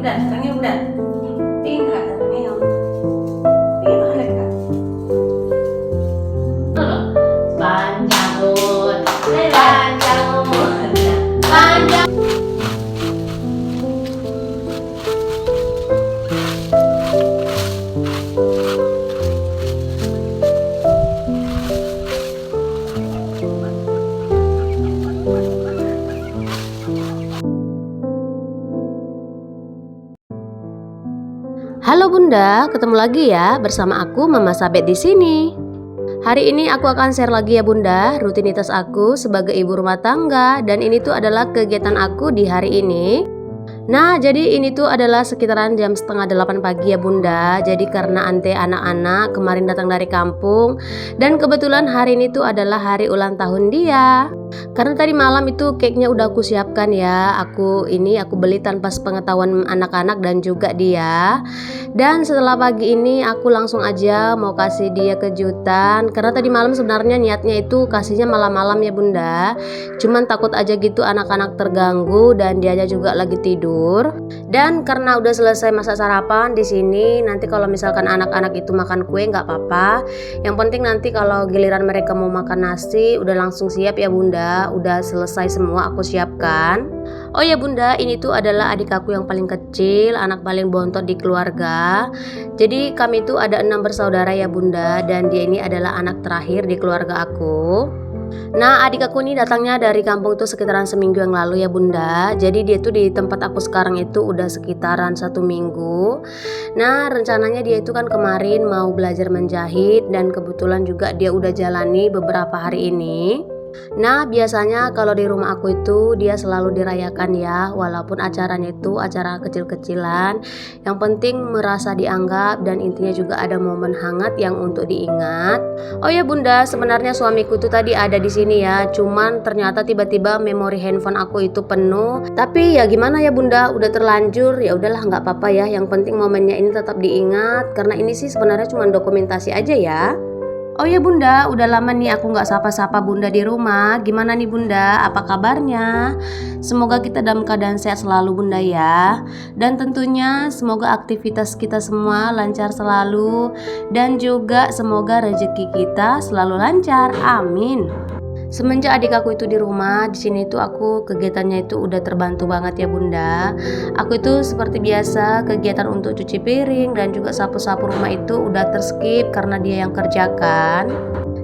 Bunda, datangnya Bunda. Pingin Kak, datangnya yang pingin makan ya Kak. Panjang umur, panjang umur, panjang. Halo Bunda, ketemu lagi ya bersama aku Mama Sabet di sini. Hari ini aku akan share lagi ya Bunda, rutinitas aku sebagai ibu rumah tangga, dan ini tuh adalah kegiatan aku di hari ini. Nah, jadi ini tuh adalah sekitaran jam setengah 8 pagi ya Bunda. Jadi karena ante anak-anak kemarin datang dari kampung, dan kebetulan hari ini tuh adalah hari ulang tahun dia. Karena tadi malam itu cake-nya udah aku siapkan ya. Aku beli tanpa sepengetahuan anak-anak dan juga dia. Dan setelah pagi ini aku langsung aja mau kasih dia kejutan. Karena tadi malam sebenarnya niatnya itu kasihnya malam-malam ya Bunda. Cuman takut aja gitu anak-anak terganggu dan dianya juga lagi tidur. Dan karena udah selesai masak sarapan di sini, nanti kalau misalkan anak-anak itu makan kue nggak apa-apa. Yang penting nanti kalau giliran mereka mau makan nasi udah langsung siap ya Bunda. Udah selesai semua aku siapkan. Oh ya Bunda, ini tuh adalah adik aku yang paling kecil, anak paling bontot di keluarga. Jadi kami itu ada 6 bersaudara ya Bunda, dan dia ini adalah anak terakhir di keluarga aku. Nah, adik aku ini datangnya dari kampung itu sekitaran seminggu yang lalu ya Bunda. Jadi dia tuh di tempat aku sekarang itu udah sekitaran 1 minggu. Nah, rencananya dia itu kan kemarin mau belajar menjahit, dan kebetulan juga dia udah jalani beberapa hari ini. Nah, biasanya kalau di rumah aku itu dia selalu dirayakan ya, walaupun acaranya itu acara kecil-kecilan. Yang penting merasa dianggap, dan intinya juga ada momen hangat yang untuk diingat. Oh ya Bunda, sebenarnya suamiku tuh tadi ada di sini ya, cuman ternyata tiba-tiba memori handphone aku itu penuh. Tapi ya gimana ya Bunda, udah terlanjur, ya udahlah nggak apa-apa ya. Yang penting momennya ini tetap diingat, karena ini sih sebenarnya cuma dokumentasi aja ya. Oh ya Bunda, udah lama nih aku nggak sapa-sapa Bunda di rumah. Gimana nih Bunda, apa kabarnya? Semoga kita dalam keadaan sehat selalu Bunda ya. Dan tentunya semoga aktivitas kita semua lancar selalu, dan juga semoga rezeki kita selalu lancar. Amin. Semenjak adik aku itu di rumah, di sini tuh aku kegiatannya itu udah terbantu banget ya Bunda. Aku itu seperti biasa kegiatan untuk cuci piring dan juga sapu-sapu rumah itu udah terskip karena dia yang kerjakan.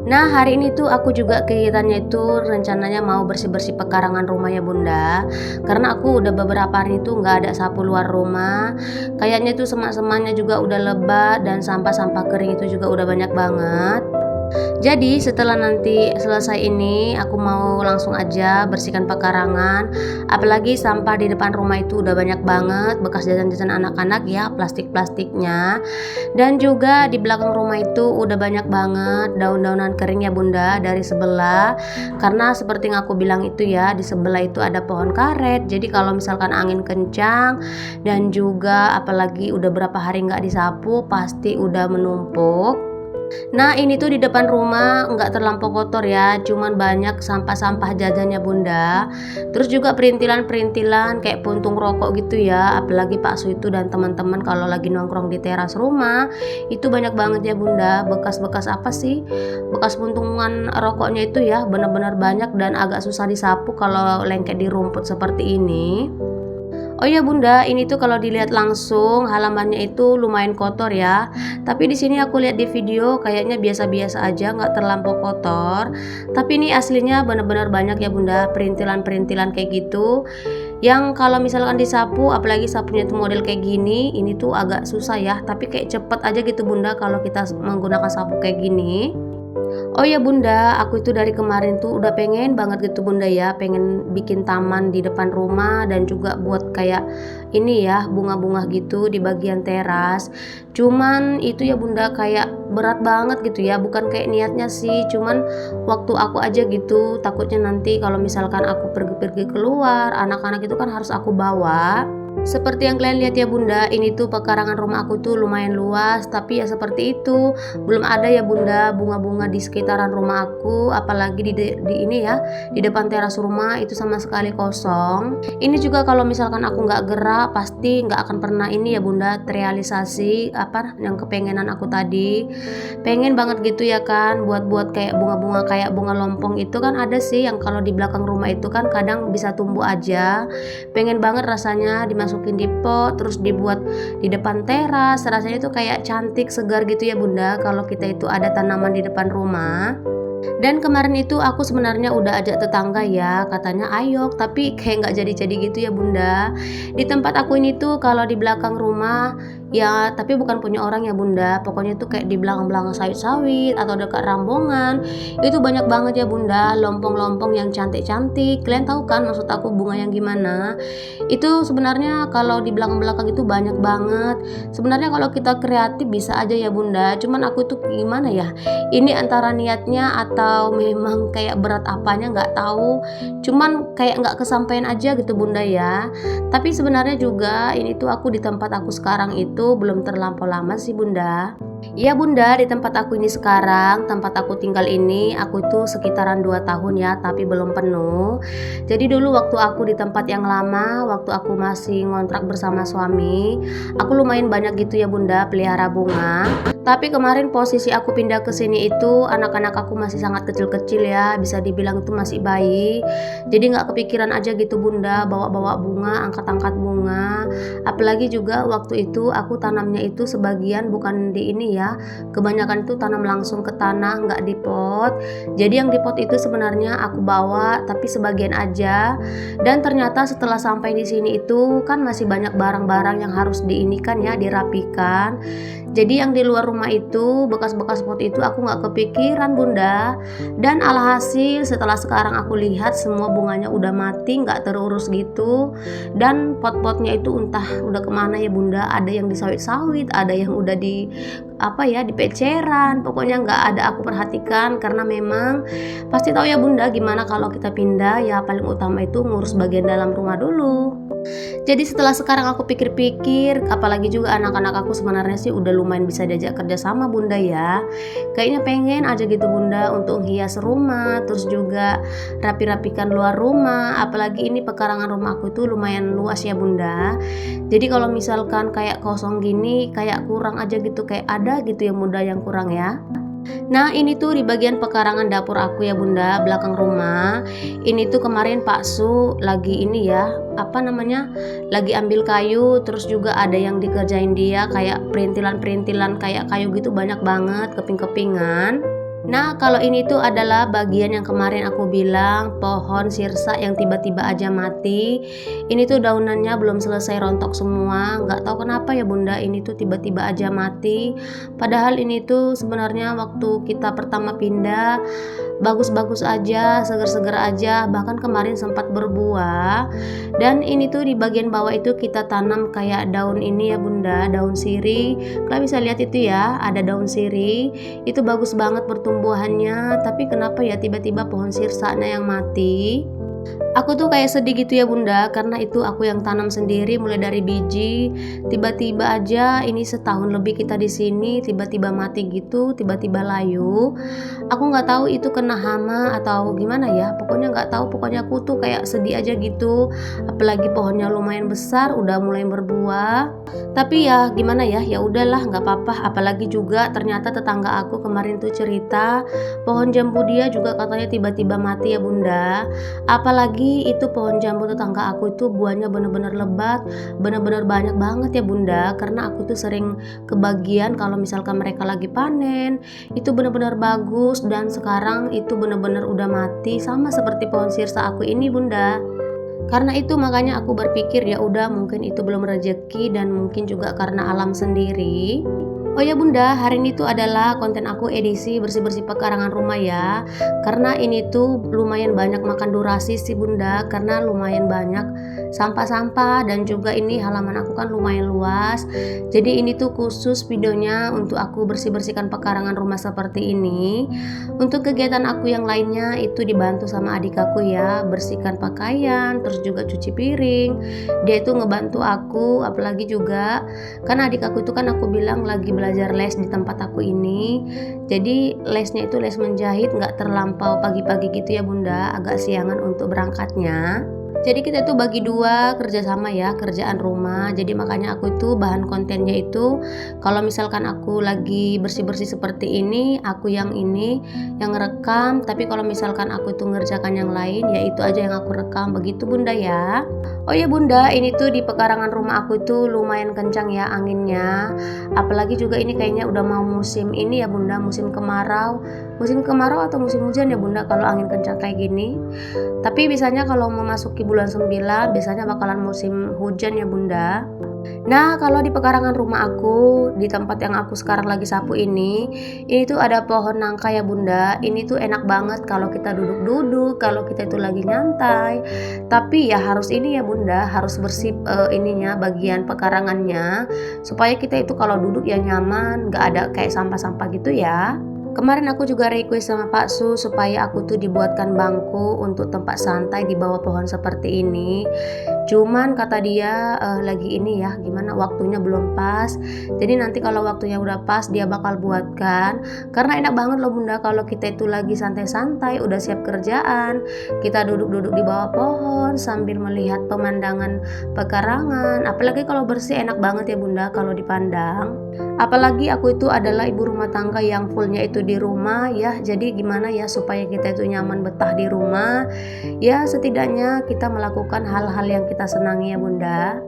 Nah, hari ini tuh aku juga kegiatannya itu rencananya mau bersih-bersih pekarangan rumah ya Bunda. Karena aku udah beberapa hari itu nggak ada sapu luar rumah. Kayaknya tuh semak-semaknya juga udah lebat, dan sampah-sampah kering itu juga udah banyak banget. Jadi setelah nanti selesai ini aku mau langsung aja bersihkan pekarangan. Apalagi sampah di depan rumah itu udah banyak banget, bekas jajan-jajan anak-anak ya, plastik-plastiknya. Dan juga di belakang rumah itu udah banyak banget daun-daunan kering ya Bunda dari sebelah. Karena seperti yang aku bilang itu ya, di sebelah itu ada pohon karet. Jadi kalau misalkan angin kencang dan juga apalagi udah berapa hari nggak disapu, pasti udah menumpuk. Nah, ini tuh di depan rumah nggak terlampau kotor ya, cuman banyak sampah-sampah jajannya Bunda. Terus juga perintilan-perintilan kayak puntung rokok gitu ya. Apalagi Pak Su itu dan teman-teman kalau lagi nongkrong di teras rumah, itu banyak banget ya Bunda. Bekas-bekas apa sih? Bekas puntungan rokoknya itu ya, benar-benar banyak dan agak susah disapu kalau lengket di rumput seperti ini. Oh ya Bunda, ini tuh kalau dilihat langsung halamannya itu lumayan kotor ya. Tapi di sini aku lihat di video kayaknya biasa-biasa aja, nggak terlampau kotor. Tapi ini aslinya benar-benar banyak ya Bunda, perintilan-perintilan kayak gitu. Yang kalau misalkan disapu, apalagi sapunya itu model kayak gini, ini tuh agak susah ya. Tapi kayak cepet aja gitu Bunda kalau kita menggunakan sapu kayak gini. Oh ya Bunda, aku itu dari kemarin tuh udah pengen banget gitu Bunda ya, pengen bikin taman di depan rumah dan juga buat kayak ini ya, bunga-bunga gitu di bagian teras. Cuman itu ya Bunda kayak berat banget gitu ya, bukan kayak niatnya sih, cuman waktu aku aja gitu. Takutnya nanti kalau misalkan aku pergi-pergi keluar, anak-anak itu kan harus aku bawa. Seperti yang kalian lihat ya bunda, ini tuh pekarangan rumah aku tuh lumayan luas, tapi ya seperti itu, belum ada ya bunda bunga-bunga di sekitaran rumah aku, apalagi di ini ya, di depan teras rumah itu sama sekali kosong. Ini juga kalau misalkan aku nggak gerak, pasti nggak akan pernah ini ya bunda terrealisasi apa yang kepengenan aku tadi. Pengen banget gitu ya kan, buat kayak bunga-bunga kayak bunga lompong itu kan ada sih yang kalau di belakang rumah itu kan kadang bisa tumbuh aja. Pengen banget rasanya dimasukin di pot terus dibuat di depan teras, rasanya itu kayak cantik segar gitu ya bunda kalau kita itu ada tanaman di depan rumah. Dan kemarin itu aku sebenarnya udah ajak tetangga ya, katanya ayo, tapi kayak nggak jadi-jadi gitu ya bunda. Di tempat aku ini tuh kalau di belakang rumah ya, tapi bukan punya orang ya bunda, pokoknya tuh kayak di belakang-belakang sawit-sawit atau dekat rambongan itu banyak banget ya bunda lompong-lompong yang cantik-cantik. Kalian tahu kan maksud aku bunga yang gimana? Itu sebenarnya kalau di belakang-belakang itu banyak banget. Sebenarnya kalau kita kreatif bisa aja ya bunda, cuman aku tuh gimana ya, ini antara niatnya atau memang kayak berat apanya nggak tahu, cuman kayak nggak kesampaian aja gitu bunda ya. Tapi sebenarnya juga ini tuh aku di tempat aku sekarang itu belum terlampau lama sih bunda. Iya bunda, di tempat aku ini sekarang, tempat aku tinggal ini, aku itu sekitaran 2 tahun ya, tapi belum penuh. Jadi dulu waktu aku di tempat yang lama, waktu aku masih ngontrak bersama suami, aku lumayan banyak gitu ya bunda pelihara bunga. Tapi kemarin posisi aku pindah ke sini itu anak-anak aku masih sangat kecil-kecil ya, bisa dibilang itu masih bayi. Jadi nggak kepikiran aja gitu bunda bawa-bawa bunga, angkat-angkat bunga. Apalagi juga waktu itu aku tanamnya itu sebagian bukan di ini ya, kebanyakan itu tanam langsung ke tanah, nggak di pot. Jadi yang di pot itu sebenarnya aku bawa tapi sebagian aja. Dan ternyata setelah sampai di sini itu kan masih banyak barang-barang yang harus diinikan ya, dirapikan. Jadi yang di luar rumah itu bekas-bekas pot itu aku nggak kepikiran bunda. Dan alhasil setelah sekarang aku lihat semua bunganya udah mati, nggak terurus gitu. Dan pot-potnya itu entah udah kemana ya bunda, ada yang di sawit-sawit, ada yang udah di apa ya, di peceran, pokoknya nggak ada aku perhatikan karena memang pasti tahu ya bunda gimana kalau kita pindah ya, paling utama itu ngurus bagian dalam rumah dulu. Jadi setelah sekarang aku pikir-pikir, apalagi juga anak-anak aku sebenarnya sih udah lumayan bisa diajak kerja sama bunda ya. Kayaknya pengen aja gitu bunda untuk hias rumah, terus juga rapi-rapikan luar rumah. Apalagi ini pekarangan rumah aku itu lumayan luas ya bunda. Jadi kalau misalkan kayak kosong gini, kayak kurang aja gitu, kayak ada gitu yang bunda yang kurang ya. Nah ini tuh di bagian pekarangan dapur aku ya bunda, belakang rumah. Ini tuh kemarin Pak Su lagi ini ya, apa namanya, lagi ambil kayu, terus juga ada yang dikerjain dia kayak perintilan-perintilan kayak kayu gitu, banyak banget keping-kepingan. Nah kalau ini tuh adalah bagian yang kemarin aku bilang pohon sirsa yang tiba-tiba aja mati. Ini tuh daunannya belum selesai rontok semua, nggak tahu kenapa ya bunda ini tuh tiba-tiba aja mati. Padahal ini tuh sebenarnya waktu kita pertama pindah bagus-bagus aja, seger-seger aja, bahkan kemarin sempat berbuah. Dan ini tuh di bagian bawah itu kita tanam kayak daun ini ya bunda, daun sirih. Kalian bisa lihat itu ya, ada daun sirih, itu bagus banget pertumbuhannya. Tapi kenapa ya tiba-tiba pohon sirsanya yang mati? Aku tuh kayak sedih gitu ya bunda, karena itu aku yang tanam sendiri mulai dari biji. Tiba-tiba aja ini setahun lebih kita di sini, tiba-tiba mati gitu, tiba-tiba layu. Aku nggak tahu itu kena hama atau gimana ya. Pokoknya nggak tahu. Pokoknya aku tuh kayak sedih aja gitu. Apalagi pohonnya lumayan besar, udah mulai berbuah. Tapi ya gimana ya, ya udahlah nggak apa-apa. Apalagi juga ternyata tetangga aku kemarin tuh cerita pohon jambu dia juga katanya tiba-tiba mati ya bunda. Apalagi itu pohon jambu tetangga aku itu buahnya bener-bener lebat, bener-bener banyak banget ya bunda. Karena aku tuh sering kebagian kalau misalkan mereka lagi panen, itu bener-bener bagus. Dan sekarang itu bener-bener udah mati, sama seperti pohon sirsa aku ini bunda. Karena itu makanya aku berpikir ya udah mungkin itu belum rezeki dan mungkin juga karena alam sendiri. Oh ya bunda, hari ini tuh adalah konten aku edisi bersih-bersih pekarangan rumah ya. Karena ini tuh lumayan banyak makan durasi sih bunda, karena lumayan banyak sampah-sampah, dan juga ini halaman aku kan lumayan luas. Jadi ini tuh khusus videonya untuk aku bersih-bersihkan pekarangan rumah seperti ini. Untuk kegiatan aku yang lainnya itu dibantu sama adik aku ya, bersihkan pakaian, terus juga cuci piring. Dia itu ngebantu aku, apalagi juga kan adik aku itu kan aku bilang lagi belajar les di tempat aku ini. Jadi lesnya itu les menjahit, nggak terlampau pagi-pagi gitu ya bunda, agak siangan untuk berangkatnya. Jadi kita tuh bagi dua kerjasama ya, kerjaan rumah. Jadi makanya aku itu bahan kontennya itu kalau misalkan aku lagi bersih-bersih seperti ini, aku yang ini yang ngerekam. Tapi kalau misalkan aku tuh ngerjakan yang lain, ya itu aja yang aku rekam, begitu bunda ya. Oh ya bunda, ini tuh di pekarangan rumah aku itu lumayan kencang ya anginnya. Apalagi juga ini kayaknya udah mau musim ini ya bunda, musim kemarau. Musim kemarau atau musim hujan ya bunda kalau angin kencang kayak gini. Tapi biasanya kalau memasuki bulan 9 biasanya bakalan musim hujan ya bunda. Nah kalau di pekarangan rumah aku, di tempat yang aku sekarang lagi sapu ini tuh ada pohon nangka ya bunda. Ini tuh enak banget kalau kita duduk-duduk, kalau kita itu lagi nyantai. Tapi ya harus ini ya bunda, harus bersih ininya bagian pekarangannya, supaya kita itu kalau duduk ya nyaman, gak ada kayak sampah-sampah gitu ya. Kemarin aku juga request sama Pak Su supaya aku tuh dibuatkan bangku untuk tempat santai di bawah pohon seperti ini. Cuman kata dia lagi ini ya, gimana waktunya belum pas. Jadi nanti kalau waktunya udah pas dia bakal buatkan. Karena enak banget loh bunda kalau kita itu lagi santai-santai, udah siap kerjaan, kita duduk-duduk di bawah pohon sambil melihat pemandangan pekarangan. Apalagi kalau bersih enak banget ya bunda kalau dipandang. Apalagi aku itu adalah ibu rumah tangga yang fullnya itu di rumah ya. Jadi gimana ya supaya kita itu nyaman betah di rumah. Ya setidaknya kita melakukan hal-hal yang kita senangi ya bunda.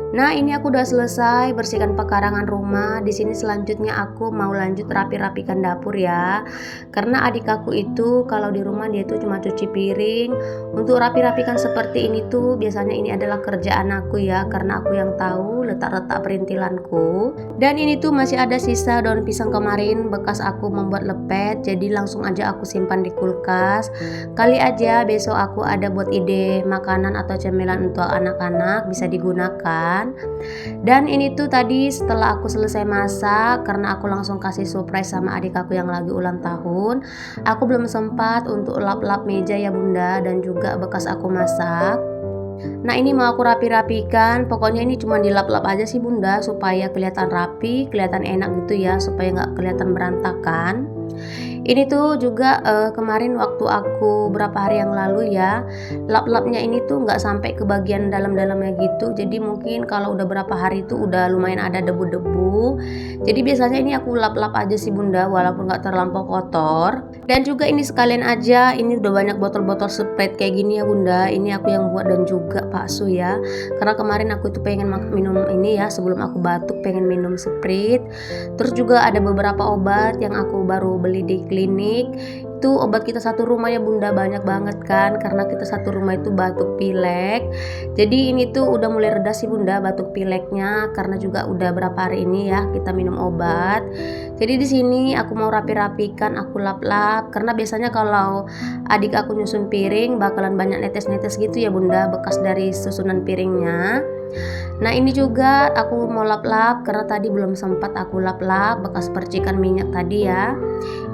Nah ini aku udah selesai bersihkan pekarangan rumah. Di sini selanjutnya aku mau lanjut rapi-rapikan dapur ya. Karena adik aku itu kalau di rumah dia tuh cuma cuci piring. Untuk rapi-rapikan seperti ini tuh biasanya ini adalah kerjaan aku ya, karena aku yang tahu letak-letak perintilanku. Dan ini tuh masih ada sisa daun pisang kemarin bekas aku membuat lepet, jadi langsung aja aku simpan di kulkas. Kali aja besok aku ada buat ide makanan atau cemilan untuk anak-anak bisa digunakan. Dan ini tuh tadi setelah aku selesai masak, karena aku langsung kasih surprise sama adik aku yang lagi ulang tahun, aku belum sempat untuk lap-lap meja ya bunda dan juga bekas aku masak. Nah ini mau aku rapi-rapikan, pokoknya ini cuma dilap-lap aja sih bunda supaya kelihatan rapi, kelihatan enak gitu ya, supaya nggak kelihatan berantakan. Ini tuh juga kemarin waktu aku berapa hari yang lalu ya, lap-lapnya ini tuh nggak sampai ke bagian dalam-dalamnya gitu. Jadi mungkin kalau udah berapa hari itu udah lumayan ada debu-debu. Jadi biasanya ini aku lap-lap aja sih bunda, walaupun nggak terlampau kotor. Dan juga ini sekalian aja, ini udah banyak botol-botol Sprite kayak gini ya bunda. Ini aku yang buat dan juga Pak Su ya. Karena kemarin aku tuh pengen minum ini ya, sebelum aku batuk pengen minum Sprite. Terus juga ada beberapa obat yang aku baru beli di klinik. Itu obat kita satu rumah ya bunda, banyak banget kan, karena kita satu rumah itu batuk pilek. Jadi ini tuh udah mulai reda sih bunda batuk pileknya, karena juga udah berapa hari ini ya kita minum obat. Jadi di sini aku mau rapi-rapikan, aku lap-lap, karena biasanya kalau adik aku nyusun piring bakalan banyak netes-netes gitu ya bunda, bekas dari susunan piringnya. Nah ini juga aku mau lap-lap karena tadi belum sempat aku lap-lap bekas percikan minyak tadi ya.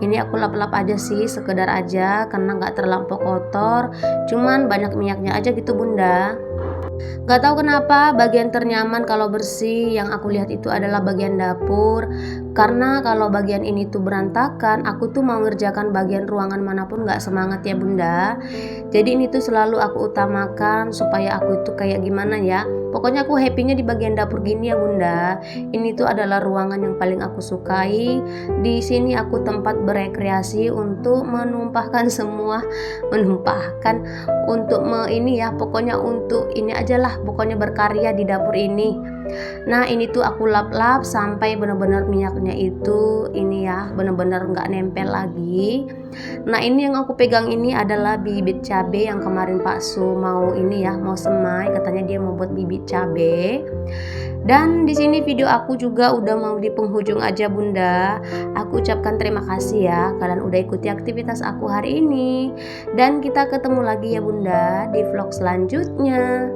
Ini aku lap-lap aja sih, sekedar aja karena nggak terlampau kotor, cuman banyak minyaknya aja gitu bunda. Gak tahu kenapa bagian ternyaman kalau bersih yang aku lihat itu adalah bagian dapur. Karena kalau bagian ini tuh berantakan, aku tuh mau ngerjakan bagian ruangan manapun gak semangat ya bunda. Jadi ini tuh selalu aku utamakan supaya aku itu kayak gimana ya, pokoknya aku happynya di bagian dapur gini ya bunda. Ini tuh adalah ruangan yang paling aku sukai. Di sini aku tempat berekreasi untuk menumpahkan semua, ini ya, pokoknya untuk ini aja lah, pokoknya berkarya di dapur ini. Nah ini tuh aku lap-lap sampai benar-benar minyaknya itu ini ya benar-benar nggak nempel lagi. Nah ini yang aku pegang ini adalah bibit cabai yang kemarin Pak Su mau ini ya, mau semai, katanya dia mau buat bibit cabai. Dan di sini video aku juga udah mau di penghujung aja bunda. Aku ucapkan terima kasih ya kalian udah ikuti aktivitas aku hari ini. Dan kita ketemu lagi ya bunda di vlog selanjutnya.